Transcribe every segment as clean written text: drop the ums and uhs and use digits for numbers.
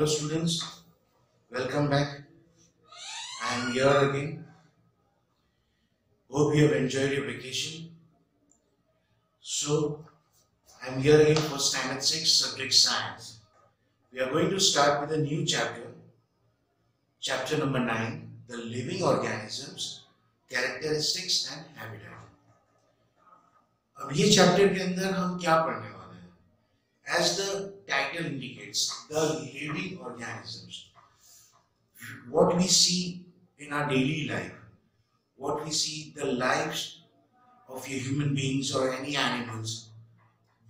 students, welcome back. I am here again. Hope you have enjoyed your vacation. So, I am here again for Standard 6 Subject Science. We are going to start with a new chapter, chapter number 9, the living organisms, characteristics and habitat. अब ये chapter के अंदर हम क्या पढ़ने वाले हैं? As the title indicates, the living organisms. What we see in our daily life, what we see the lives of your human beings or any animals,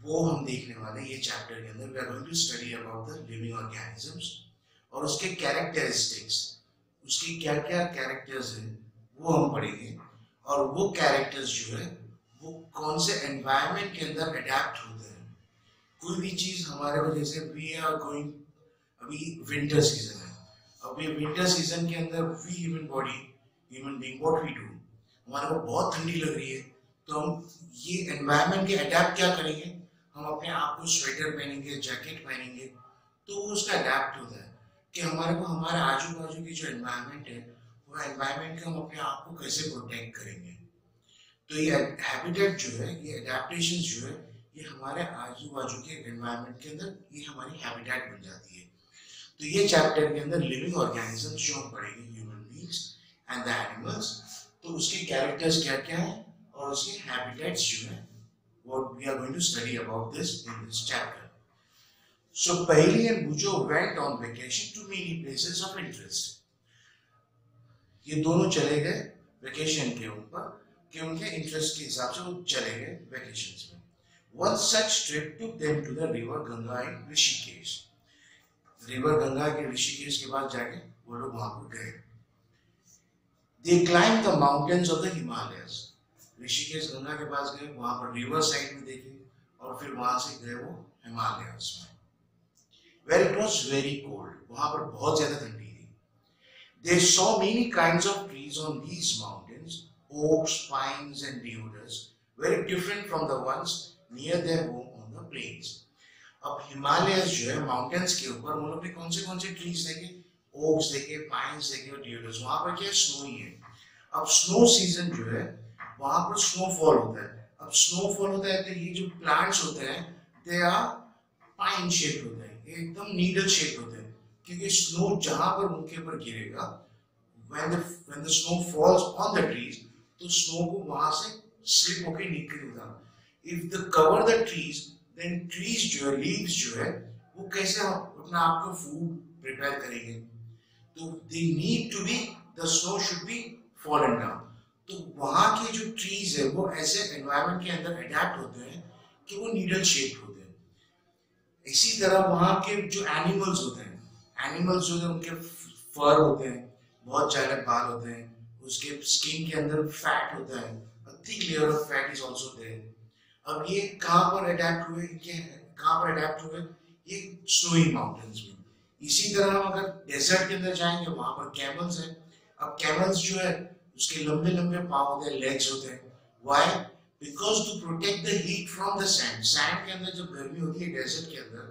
वो हम देखने वाले हैं ये चैप्टर के अंदर. We are going to study about the living organisms और उसके characteristics, उसकी क्या क्या characters हैं वो हम पढ़ेंगे. और वो characters जो है वो कौन से environment के अंदर adapt होते हैं. कोई भी चीज हमारे वजह से we are going, अभी winter season है, अभी winter season के अंदर we human being what we do, हमारे को बहुत ठंडी लग रही है तो हम ये environment के adapt क्या करेंगे, हम अपने आप को स्वेटर पहनेंगे, जैकेट पहनेंगे, तो उसका अडेप्ट होता है कि हमारे को हमारे आजू बाजू की जो एनवायरनमेंट है वो एनवायरनमेंट का हम अपने आप को कैसे प्रोटेक्ट करेंगे. तो ये हैबिटेट जो है, ये अडेप्टेशन जो है, ये हमारे आजू बाजू के एनवायरनमेंट के अंदर ये हमारी हैबिटेट बन जाती है. तो ये चैप्टर के अंदर लिविंग ऑर्गेनिजम्स जो हम पढ़ेंगे, human beings and the animals, तो उसके कैरेक्टर्स क्या क्या है और उसके हैबिटेट्स जो है, what we are going to study about this in this chapter. So Paheli and Bujo went on vacation to many places of interest. ये दोनों चले गए वेकेशन के ऊपर कि उनके इंटरेस्ट के हिसाब से वो चले गए वेकेशंस में. One such trip took them to the river Ganga in Rishikesh. River Ganga के ऋषिकेश के पास जाके वो लोग वहां पर गए. They climbed the mountains of the Himalayas. Rishikesh Ganga के पास गए, वहां पर रिवर साइड में देखे और फिर वहां से गए वो हिमालयस में. Where it was very cold, वहां पर बहुत ज्यादा ठंडी थी. They saw many kinds of trees on these mountains, oaks, pines and deodars, very different from the ones near their home on the plains. अब हिमालयस जो है माउंटेन्स के ऊपर उन लोग ने कौन से ट्रीज देखे, ओक्स देखे, पाइन्स देखे और डिओडर्स. वहां पर क्या स्नो ही है. अब स्नो सीजन जो है वहां पर स्नोफॉल होता है. अब स्नोफॉल होता है तो ये जो प्लांट्स होते हैं दे आर पाइन शेप होते हैं, एकदम नीडल शेप होते हैं, क्योंकि स्नो जहां पर उनके ऊपर गिरेगा, when the snow falls on the trees, तो स्नो को वहां से स्लिप होके निकलेगा. if they cover the trees, then trees जो है, लीव्स जो है, वो कैसे अपना आपका फूड प्रिपेयर करेंगे. तो they need to be, the snow should be fallen down. तो वहाँ के जो ट्रीज है वो ऐसे एनवायरनमेंट के अंदर अडेप्ट होते हैं कि वो नीडल शेप होते हैं. इसी तरह वहाँ के जो एनिमल्स होते हैं, एनिमल्स जो है उनके फर होते हैं, बहुत ज्यादा बाल होते हैं, उसके स्किन के अंदर फैट होता है, thick layer of fat is also there. अब ये कहाँ पर अडेप्ट हुए, कहाँ पर अडेप्ट हुए, ये स्नोई माउंटेन्स में. इसी तरह हम अगर डेजर्ट के अंदर जाएंगे वहां पर कैमल्स है. अब कैमल्स जो है उसके लंबे लंबे पाँव होते हैं, लेग्स होते हैं. Why? Because to protect the heat from the sand. Sand के अंदर जब गर्मी होती है डेजर्ट के अंदर,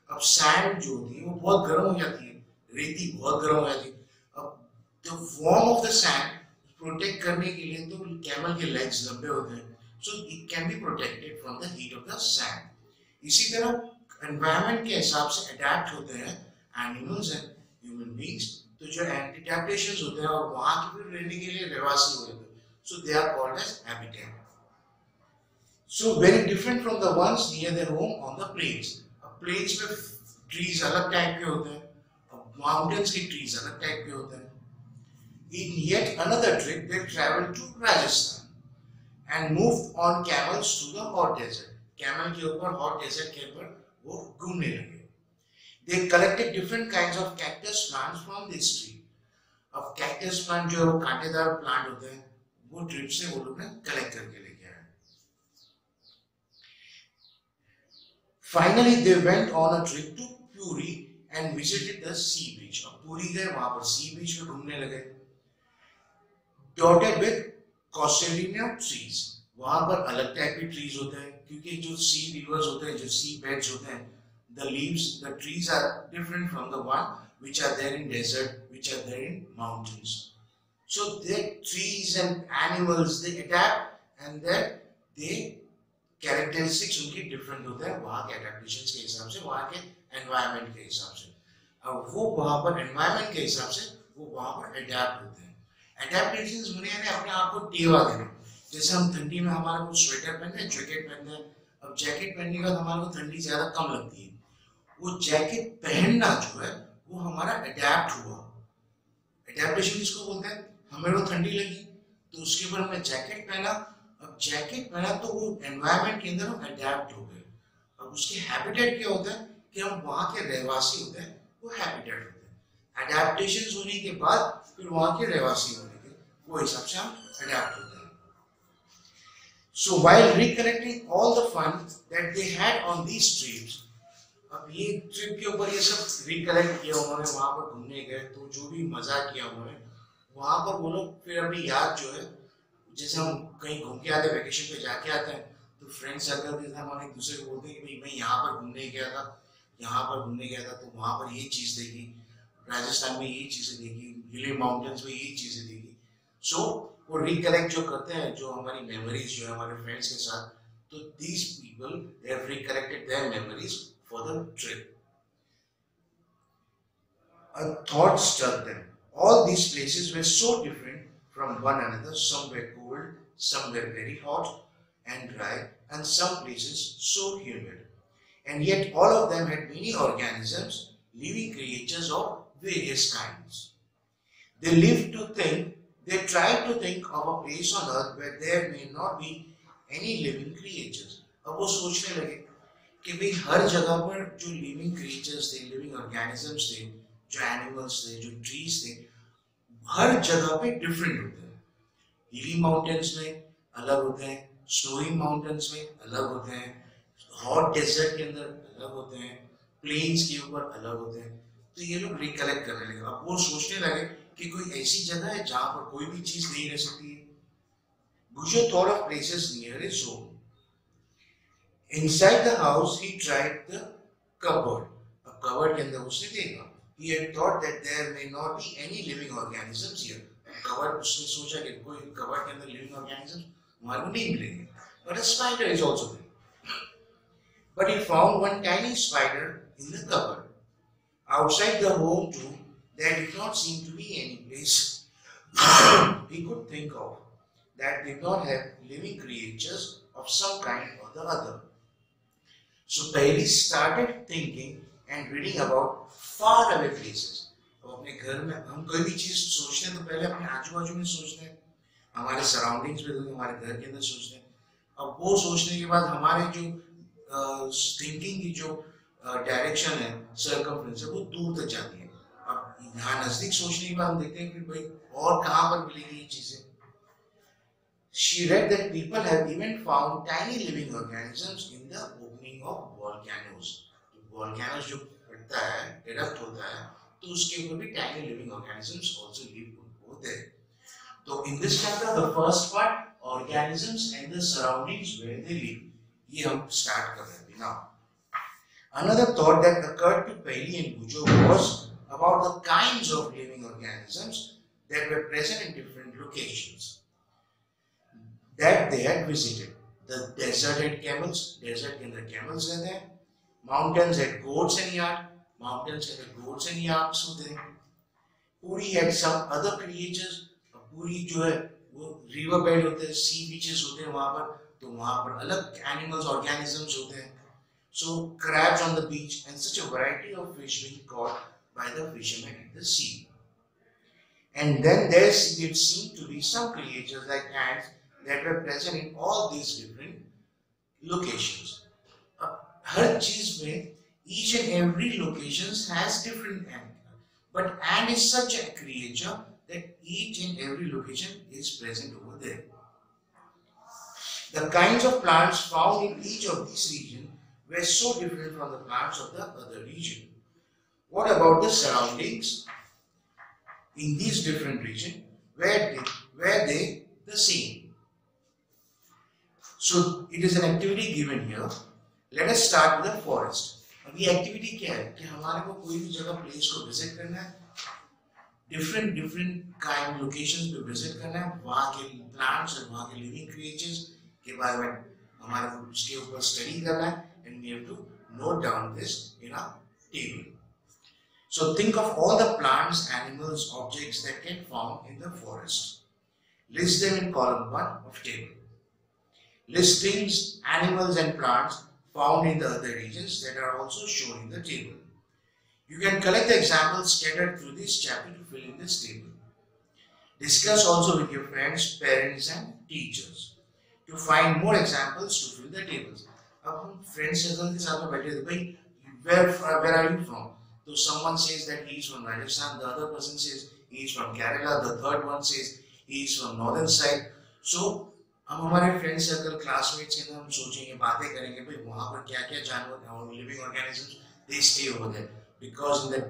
अब सैंड जो होती है वो बहुत गर्म हो जाती है, रेती बहुत गर्म हो जाती है. अब the warmth of the sand protect करने के लिए तो कैमल के लेग्स लंबे होते हैं, so it can be protected from the heat of the sand. इसी तरह एनवायरनमेंट के हिसाब से अडेप्ट होते हैं एनिमल्स एंड ह्यूमन बीइंग्स. तो जो एडेप्टेशंस होते हैं और वहां के फिर रहने के लिए रहवासी होते हैं, so they are called as habitat. So very different from the ones near their home on the plains. अब plains में trees अलग टाइप के होते हैं, अब mountains के trees अलग टाइप के होते हैं. In yet another trip, they traveled to Rajasthan and moved on camels to the hot desert. Camel के ऊपर hot desert के ऊपर वो घूमने लगे. They collected different kinds of cactus plants from this tree. अब cactus plant जो कांटेदार प्लांट होते हैं वो ट्रिप से वो लोग ने कलेक्ट करके लेके आए. Finally, they went on a trip to Puri and visited the sea beach. अब पूरी गए, वहां पर sea beach में घूमने लगे. Dotted with Caucasia trees. वहां पर अलग टाइप के ट्रीज होते हैं, क्योंकि जो सी रिवर्स होते हैं, जो सी बेड्स होते हैं, the leaves, the trees are different from the one which are there in desert, which are there in mountains. So their trees and animals, they adapt and then they characteristics उनकी different होते हैं वहाँ के adaptations के हिसाब से, वहाँ के एनवायरनमेंट के हिसाब से। अब वो वहाँ पर एनवायरनमेंट के हिसाब से वो वहाँ पर अडेप्ट होते हैं। एडेप्टेशंस होने यानी अपने आप को टेवा देना। जैसे हम ठंडी में हमारे को स्वेटर पहनते हैं, जैकेट पहनते हैं। अब जैकेट पहनने के बाद हमारे को ठंडी ज़्यादा कम लगती है। वो जैकेट पहनना जो है वो हमारा अडेप्ट हुआ। एडेप्टेशन किसको बोलते हैं? हमें वो ठंडी लगी तो उसके ऊपर हमने जैकेट पहना। अब जैकेट पहना तो वो एनवायरनमेंट के अंदर हम अडेप्ट हो गए। अब उसके हैबिटेट क्या होता है कि हम वहाँ के रहवासी होते हैं, वो हैबिटेट होते हैं। अडेप्टेशन होने के बाद फिर वहाँ के रहवासी होने के वो हिसाब से हम अडेप्ट होते हैं। So while recollecting all the fun that they had on these trips, अब ये ट्रिप के ऊपर ये सब रिकलेक्ट किया उन्होंने, वहाँ पर घूमने गए तो जो भी मजा किया उन्होंने वहाँ पर वो लोग फिर अपनी याद जो है, जैसे हम कहीं घूम के आते हैं, वेकेशन पे जाके आते हैं तो फ्रेंड सर्कल के साथ हम एक दूसरे को बोलते हैं कि भाई मैं यहाँ पर घूमने गया था, यहाँ पर घूमने गया था तो वहाँ पर ये चीज़ देखी, राजस्थान में ये चीज़ें देखी, हिली माउंटेन्स में ये चीज़ें देखी। सो वो रिकलेक्ट जो करते हैं, जो हमारी मेमोरीज जो है हमारे फ्रेंड्स के साथ, तो these people they have recollected their memories for the trip. A thought struck them. All these places were so different from one another. Some were cold, some were very hot and dry, and some places so humid. And yet all of them had many organisms, living creatures of various kinds. They lived to think, they tried to think of a place on earth where there may not be any living creatures. अब वो सोचने लगे कि भाई हर जगह पर जो living creatures थे, living organisms थे, जो एनिमल्स थे, जो ट्रीज थे, हर जगह पे डिफरेंट होते हैं। हिली माउंटेन्स में अलग होते हैं, स्नोई माउंटेन्स में अलग होते हैं, हॉट डेजर्ट के अंदर अलग होते हैं, प्लेन्स के ऊपर अलग होते हैं। तो ये लोग रिकलेक्ट करने लगे। अब वो सोचने लगे कि कोई ऐसी जगह है जहाँ पर कोई भी चीज नहीं रह सकती है। Gujo thought of places near his home. Inside the house, he tried the cupboard. अब कबर्ड के अंदर उसने देखा। He had thought that there may not be any living organisms here. Cupboard, उसने सोचा कि कोई कबर्ड के अंदर living organisms हमारे को नहीं मिलेंगे। But a spider is also there. But he found one tiny spider in the cupboard. Outside the home too, there did not seem to be any place he could think of that did not have living creatures of some kind or the other. So Paheli started thinking and reading about far away places. अब अपने घर में हम कोई भी चीज सोचते हैं तो पहले अपने आजू बाजू में सोचते हैं, हमारे सराउंडिंग्स में, तो हमारे घर के अंदर सोचते हैं। अब वो सोचने के बाद हमारे जो थिंकिंग की जो डायरेक्शन है, सर्कमफ्रेंस है, वो दूर तक जाती है। अब यहाँ नजदीक सोचने के बाद हम देखते हैं कि भाई और कहाँ पर मिलेगी ये चीजें। She read that people have even found tiny living organisms in the opening of volcanoes. Volcanoes जो फटता है, erupt होता है, तो उसके ऊपर भी tiny living organisms also live होते हैं। तो in this chapter, the first part, organisms and the surroundings where they live, ये हम start कर रहे हैं now. Another thought that occurred to Paheli and Gujo was about the kinds of living organisms that were present in different locations that they had visited. The desert had camels, desert के अंदर camels रहते हैं. Mountains had goats and yak, mountains had goats and yaks होते हैं. Puri had some other creatures. पूरी जो है वो river bed होते हैं, sea beaches होते हैं वहाँ पर, तो वहाँ पर अलग animals, organisms होते हैं. So crabs on the beach and such a variety of fish being caught by the fishermen in the sea. And then there did seem to be some creatures like ants that were present in all these different locations. हर चीज में each and every location has different ant, but ant is such a creature that each and every location is present over there. The kinds of plants found in each of these regions were so different from the plants of the other region. What about the surroundings in these different regions? Were they the same? So it is an activity given here. Let us start with the forest. अब ये activity क्या है कि हमारे को कोई भी जगह प्लेस को विजिट करना है, डिफरेंट काइंड लोकेशंस पे विजिट करना है, वहाँ के प्लांट्स और वहाँ के लिविंग क्रिएचर्स के बारे में हमारे को उसके ऊपर स्टडी करना है, and we have to note down this in a table. So think of all the plants, animals, objects that can found in the forest. List them in column 1 of table. List things, animals and plants found in the other regions that are also shown in the table. You can collect the examples scattered through this chapter to fill in this table. Discuss also with your friends, parents and teachers to find more examples to fill the tables. अब हम friend circle के साथ में बैठे थे, भाई where are you from? So someone says that he is from Rajasthan, the other person says he is from Kerala, the third one says he is from northern side. So हम हमारे friend circle classmates के अंदर हम सोचेंगे, बातें करेंगे, भाई वहाँ पर क्या क्या जानवर और living organisms they stay over there, because in the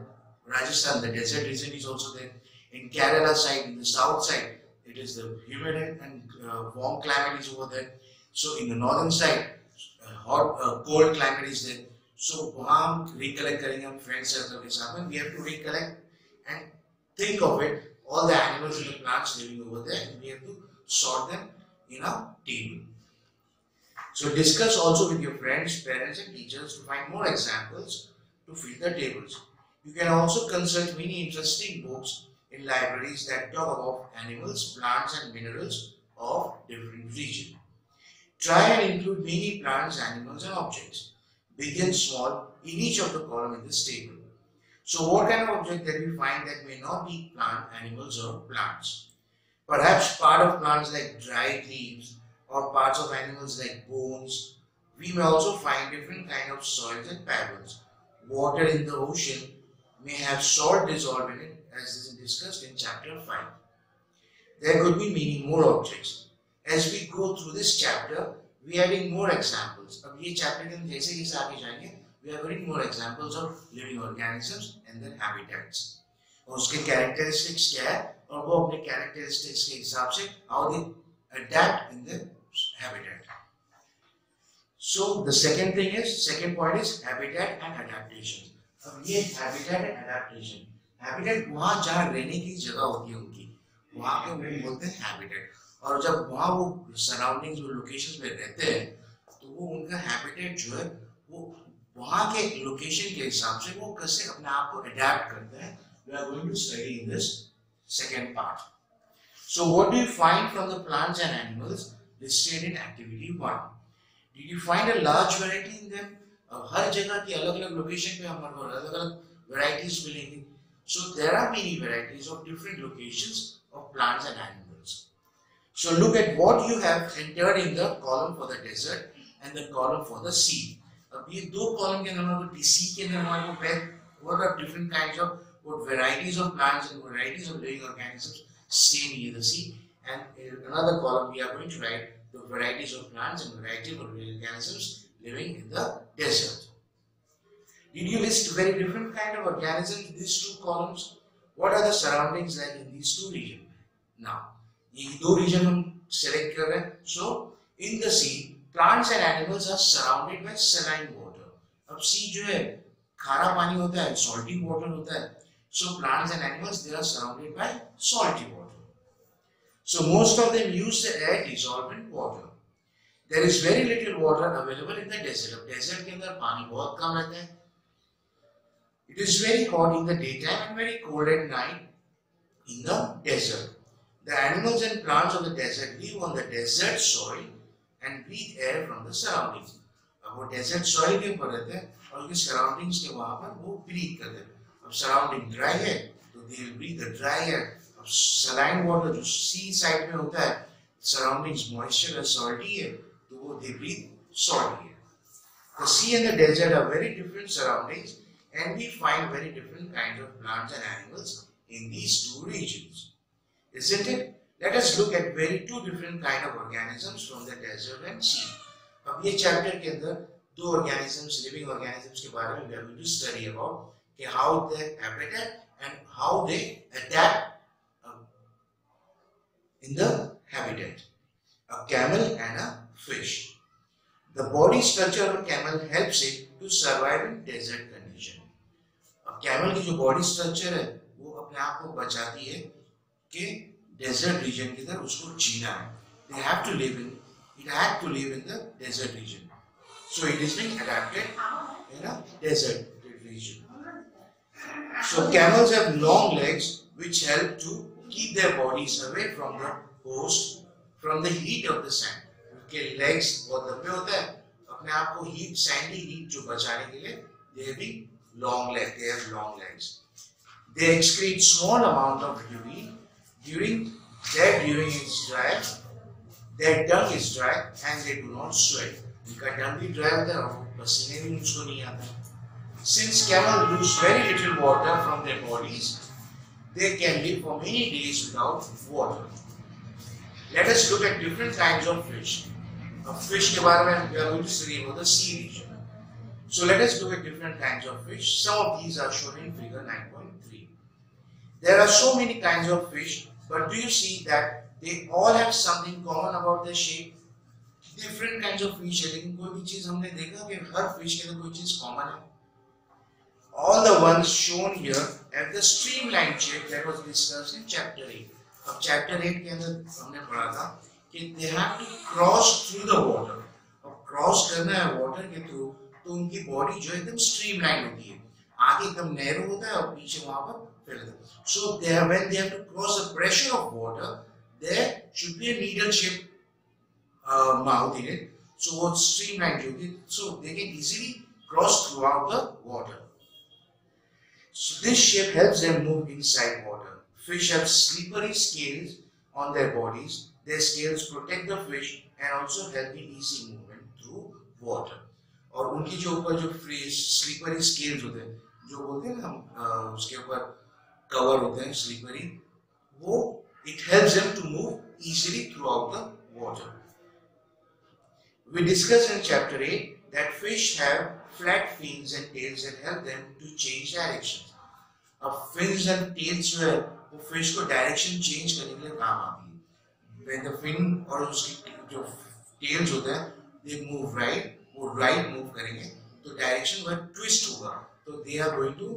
Rajasthan the desert region is also there. In Kerala side, in the south side, it is the humid and warm climate is over there. So in the northern side, hot cold climate is there. So वहाँ हम recollect करेंगे हम friend circle के साथ में. We have to recollect and think of it, all the animals and the plants living over there, and we have to sort them in a table. So discuss also with your friends, parents and teachers to find more examples to fill the tables. You can also consult many interesting books in libraries that talk about animals, plants and minerals of different regions. Try and include many plants, animals and objects, big and small, in each of the column in this table. So what kind of object that we find that may not be plant, animals or plants? Perhaps part of plants like dried leaves or parts of animals like bones. We may also find different kind of soils and pebbles. Water in the ocean may have salt dissolved in it, as is discussed in chapter 5. There could be many more objects. As we go through this chapter, we are adding more examples. अब ये chapter के अंदर जैसे जैसे आगे जाएंगे, we are adding more examples of living organisms and their habitats. और उसके characteristics क्या है, और वो अपने characteristics के हिसाब से how they adapt in their habitat. So the second point is habitat and adaptation. अब ये habitat and adaptation. Habitat वहाँ जहाँ रहने की जगह होती है उनकी, वहाँ पे वो बोलते हैं habitat. और जब वहाँ वो सराउंडिंग्स और लोकेशंस में रहते हैं, तो वो उनका हैबिटेट जो है वो वहाँ के लोकेशन के हिसाब से वो कैसे अपने आप को अडैप्ट करते हैं. We are going to study in this second part. So what do you find from the plants and animals listed in activity 1? Did you find a large variety in them? अब हर जगह की अलग-अलग location पे हमारे को अलग-अलग varieties मिलेंगी. So there are many varieties of different locations of plants and animals. So look at what you have entered in the column for the desert and the column for the sea. अब ये दो column के अंदर हमारे को sea के अंदर हमारे को पहले what are different kinds of what varieties of plants and varieties of living organisms stay near the sea, and in another column we are going to write the varieties of plants and varieties of living organisms living in the desert. Did you list very different kind of organisms in these two columns? What are the surroundings like in these two regions? Now ये दो reason हम select कर रहे हैं. So in the sea plants and animals are surrounded by saline water. अब sea जो है खारा पानी होता है, सॉल्टी वाटर होता है. So plants and animals they are surrounded by salty water. So most of them use the air dissolvent water. There is very little water available in the desert. Desert के अंदर पानी बहुत कम रहता है. It is very hot in the day time and very cold at night in the desert. The animals and plants of the desert live on the desert soil and breathe air from the surroundings. अब वो desert soil के ऊपर रहते हैं और उनके surroundings के वहाँ पर वो breathe करते हैं. अब surrounding dry है तो they will breathe the dry air. अब saline water जो sea side में होता है, surroundings moisture और salty है तो वो they breathe salty air. The sea and the desert are very different surroundings, and we find very different kinds of plants and animals in these two regions. Isn't it? Let us look at two different kind of organisms from the desert and sea. अब ये chapter के अंदर दो organisms, living organisms के बारे में we are going to study about कि how they habitat and how they adapt in the habitat. A camel and a fish. The body structure of a camel helps it to survive in desert condition. अब camel की जो body structure है वो अपने आप को बचाती है कि desert region के अंदर उसको जीना है. It had to live in the desert region. So it is being adapted in a desert region. So camels have long legs which help to keep their bodies away from the host, from the heat of the sand. उनके legs बहुत लंबे होते हैं, अपने आप को heat, sandy heat जो बचाने के लिए they have long legs. They excrete small amount of urine during its dry. Their tongue is dry and they do not sweat. उनका tongue भी dry होता है और पसीने भी उनको नहीं आता. Since camels lose very little water from their bodies, they can live for many days without water. Let us look at different kinds of fish. Fish के बारे में we are going to study about the sea region. So let us look at different kinds of fish. Some of these are shown in figure 9.3. There are so many kinds of fish, but do you see that they all have something common about their shape? Different kinds of fish है, लेकिन कोई भी चीज हमने देखा कि हर fish के अंदर कोई चीज common है. All the ones shown here have the streamlined shape that was discussed in chapter 8. अब chapter 8 के अंदर हमने पढ़ा था कि they have to cross through the water. अब cross करना है water के through, तो उनकी body जो एकदम streamlined होती है, आगे एकदम narrow होता है और पीछे वहाँ पर फैलता है. So when they have to cross the pressure of water, there should be a needle-shaped mouth in it. So वो streamlined होती है, so they can easily cross throughout the water. So this shape helps them move inside water. Fish have slippery scales on their bodies. Their scales protect the fish and also help in easy movement through water. और उनकी जो ऊपर जो slippery scales होते हैं, जो बोलते हैं ना हम उसके ऊपर cover होते हैं slippery, वो it helps them to move easily throughout the water. We discussed in chapter 8 that fish have flat fins and tails that help them to change directions. अब fins and tails जो है वो fish को direction change करने के लिए काम आती है. When the fin और उसकी जो tails होते हैं they move right, वो right move करेंगे तो direction वह twist होगा, तो they are going to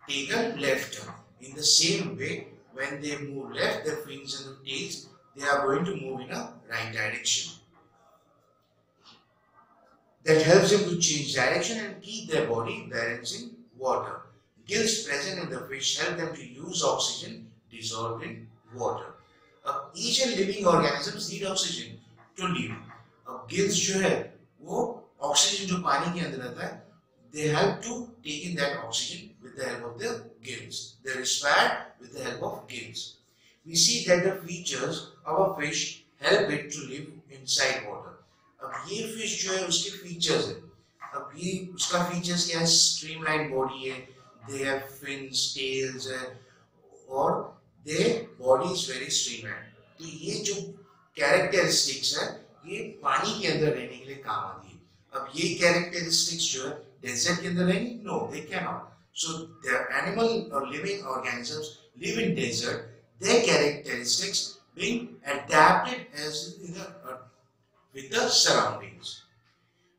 take a left turn. In the same way, when they move left, the fins and the tails they are going to move in a right direction. That helps them to change direction and keep their body balanced in water. Gills present in the fish help them to use oxygen dissolved in water. Each and living organisms need oxygen to live. Gills जो है वो oxygen जो पानी के अंदर रहता है, they help to take in that oxygen with the help of the gills. They respire with the help of gills. We see that the features of a fish help it to live inside water. अब ये fish जो है उसके features है. अब ये उसका features क्या है? Streamlined body है. They have fins, tails और their body is very streamlined. तो ये जो characteristics है ये पानी के अंदर रहने के लिए काम आती है. अब ये characteristics जो है desert के अंदर रहेंगी? No, they cannot. So the animal or living organisms live in desert. Their characteristics being adapted as with the surroundings.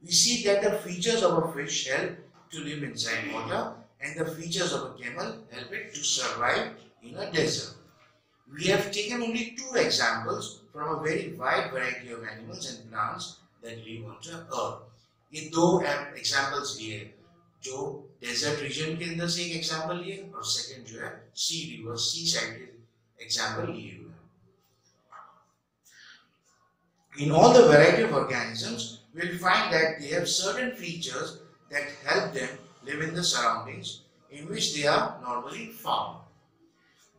We see that the features of a fish help to live inside water, and the features of a camel help it to survive in a desert. We have taken only 2 examples from a very wide variety of animals and plants that live on the earth. ये 2 examples लिए, जो desert region के अंदर से एक example लिए और second जो है sea river, seaside example लिए हुए. In all the variety of organisms, we will find that they have certain features that help them live in the surroundings in which they are normally found.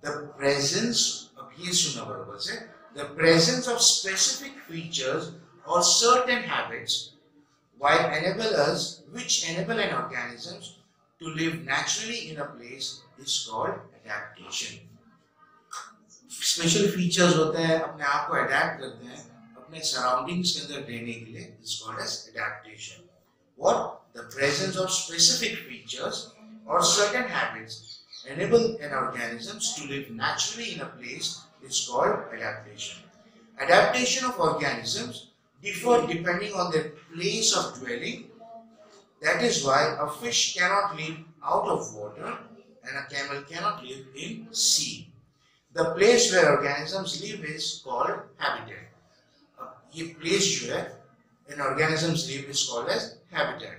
The presence of the presence of specific features or certain habits which enable an organisms to live naturally in a place is called adaptation. Special features होते हैं, अपने आप को adapt करते हैं अपने surroundings के अंदर रहने के लिए, is called as adaptation. What? The presence of specific features or certain habits enable an organisms to live naturally in a place is called adaptation. Adaptation of organisms differ depending on their place of dwelling. That is why a fish cannot live out of water and a camel cannot live in sea. The place where organisms live is called habitat. ये place जो है in organisms live is called as habitat.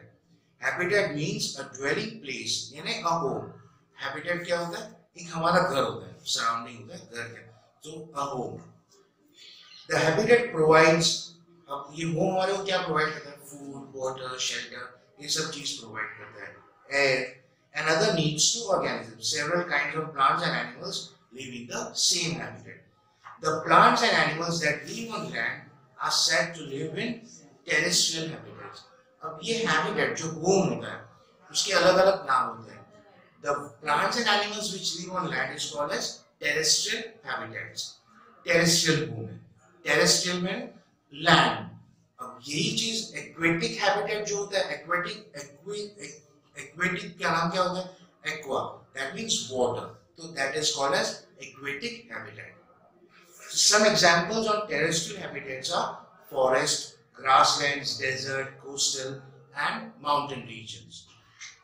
Habitat means a dwelling place, यानी a home. Habitat क्या होता है? एक हमारा घर होता है, surrounding होता है घर के, so a home. The habitat provides, अब ये home हमारे को क्या provide करता है? Food, water, shelter, ये सब चीज provide करता है. Air and other needs to organisms. Several kinds of plants and animals live in the same habitat. The plants and animals that live on land are said to live in terrestrial habitats. अब ये habitat जो home होता है, उसके अलग-अलग नाम होते हैं. The plants and animals which live on land is called as terrestrial habitats. Terrestrial home है. Terrestrial में land. अब यही चीज aquatic habitat जो होता है, aquatic क्या नाम क्या होता है? Aqua. That means water. So that is called as aquatic habitat. Some examples of terrestrial habitats are forest, grasslands, desert, coastal, and mountain regions.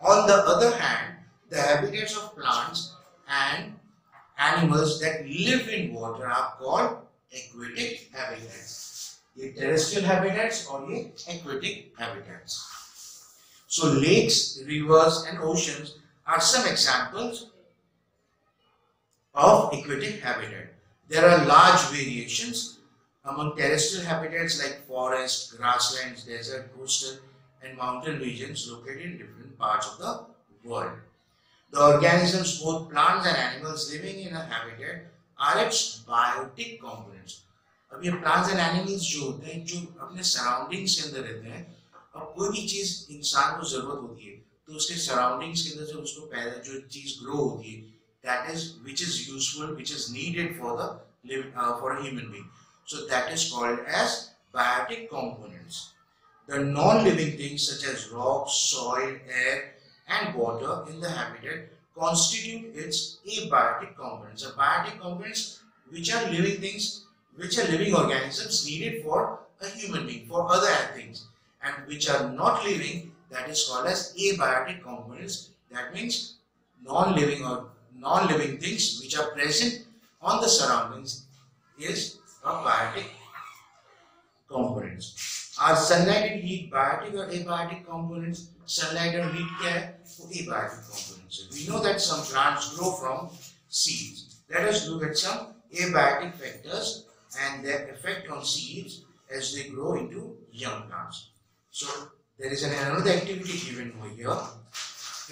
On the other hand, the habitats of plants and animals that live in water are called aquatic habitats. ये terrestrial habitats और ये aquatic habitats. So lakes, rivers, and oceans are some examples of aquatic habitat. There are large variations among terrestrial habitats like forest, grasslands, desert, coastal, and mountain regions located in different parts of the world. The organisms, both plants and animals living in a habitat, are its biotic components. अब ये plants and animals जो होते हैं, जो अपने surroundings के अंदर रहते हैं, अब कोई भी चीज इंसान को जरूरत होती है, तो उसके surroundings के अंदर से उसको पैदा जो चीज grow होती है, that is which is useful, which is needed for the for a human being. So that is called as biotic components. The non-living things such as rocks, soil, air, and water in the habitat constitute its abiotic components. The biotic components which are living things, which are living organisms needed for a human being, for other things, and which are not living, that is called as abiotic components. That means non-living things which are present on the surroundings is a biotic components. Are sunlight and heat biotic or abiotic components? Sunlight and heat क्या है? वो abiotic components है. We know that some plants grow from seeds. Let us look at some abiotic factors and their effect on seeds as they grow into young plants. So there is another activity given over here.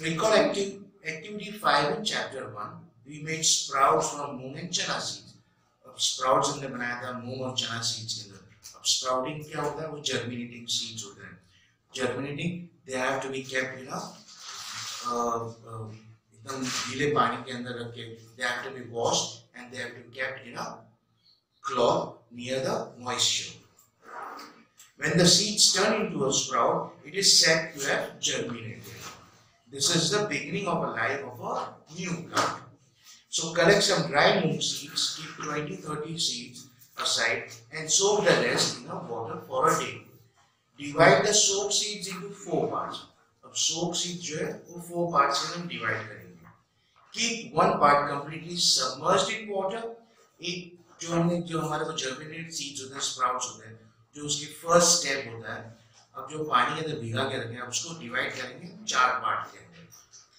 Recall activity 5 in chapter 1. We made sprouts from moong and chana seeds. अब sprouts हमने बनाया था मूंग और चना seeds के अंदर. अब sprouting क्या होता है? वो germinating seeds होते हैं. Germinating, they have to be kept एकदम गीले पानी के अंदर रख के, they have to be washed and they have to be kept in a cloth near the moisture. When the seeds turn into a sprout, it is said to have germinated. This is the beginning of a life of a new plant. So collect some dry moong seeds, keep 20-30 seeds aside and soak the rest in water for a day. Divide the soaked seeds into 4 parts. अब soaked seeds जो है वो 4 parts में हम divide करेंगे. Keep one part completely submerged in water. एक जो हमारे को germinated seeds होते हैं, sprouts होते हैं, जो उसकी first step होता है. अब जो पानी के अंदर भिगा के रखें, अब उसको divide करेंगे 4 part के अंदर.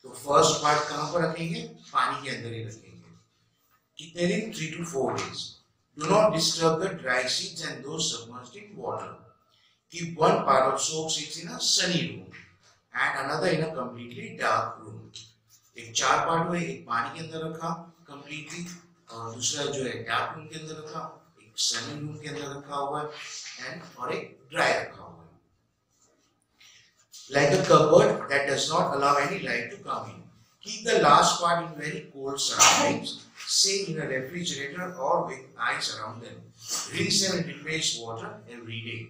तो first part कहाँ पर रखेंगे? पानी के अंदर ही रखेंगे. कितने दिन? 3 to 4 days. Do not disturb the dry seeds and those submerged in water. Keep one part of soaked seeds in a sunny room and another in a completely dark room. एक 4 part हुए, एक पानी के अंदर रखा completely और दूसरा जो है dark room के अंदर रखा, एक sunny room के अंदर रखा हुआ है and और एक dry रखा हुआ है. Like a cupboard that does not allow any light to come in. Keep the last part in very cold surroundings, say in a refrigerator or with ice around them. Rinse them in replace water every day.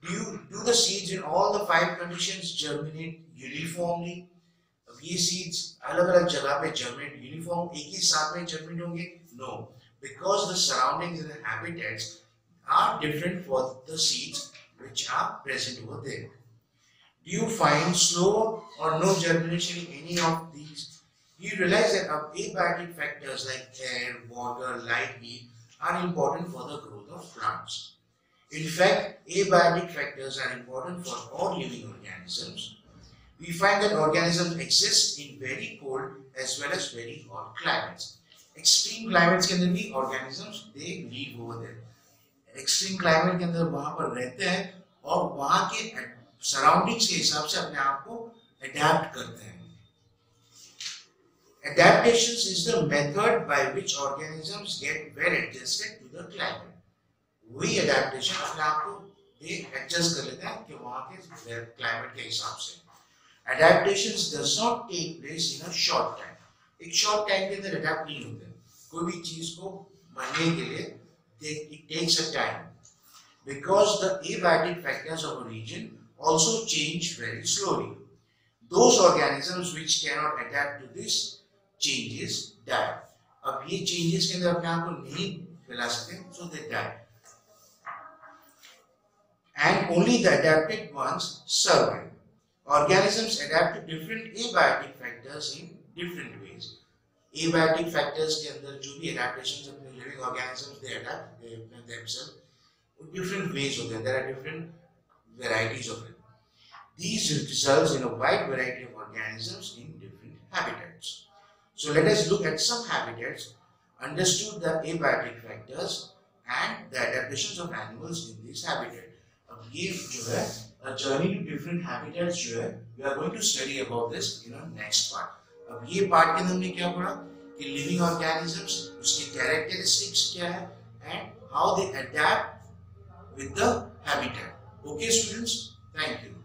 Do the seeds in all the 5 conditions germinate uniformly? अब ये seeds अलग-अलग जगह पे germinate uniform एक ही साथ में germinate होंगे? No, because the surroundings and the habitats are different for the seeds which are present over there. Do you find slow or no germination in any of these? You realize that abiotic factors like air, water, light, heat are important for the growth of plants. In fact, abiotic factors are important for all living organisms. We find that organisms exist in very cold as well as very hot climates. Extreme climates के अंदर भी organisms they live over there. Extreme climate के अंदर वहाँ पर रहते हैं और वहाँ के surroundings के हिसाब से अपने आप को adapt करते हैं. Adaptations is the method by which organisms get well adjusted to the climate. वही adaptation अपने आप को ये adjust कर लेते हैं कि वहाँ के climate के हिसाब से. Adaptations does not take place in a short time. एक short time के अंदर adapt नहीं होते. कोई भी चीज को बनने के लिए it takes a time because the abiotic factors of a region also change very slowly. Those organisms which cannot adapt to this changes die. अब ये changes के अंदर अपने आप को नहीं फैला सकते, so they die. And only the adapted ones survive. Organisms adapt to different abiotic factors in different ways. Abiotic factors के अंदर जो भी adaptations अपने living organisms they adapt themselves in different ways होते हैं. There are different varieties of it. These results in a wide variety of organisms in different habitats. So let us look at some habitats, understood the abiotic factors and the adaptations of animals in this habitat. अब ये जो है a journey to different habitats जो है we are going to study about this in our next part. अब ये part के अंदर हमने क्या पढ़ा कि living organisms उसके characteristics क्या है and how they adapt with the habitat. Okay students, thank you.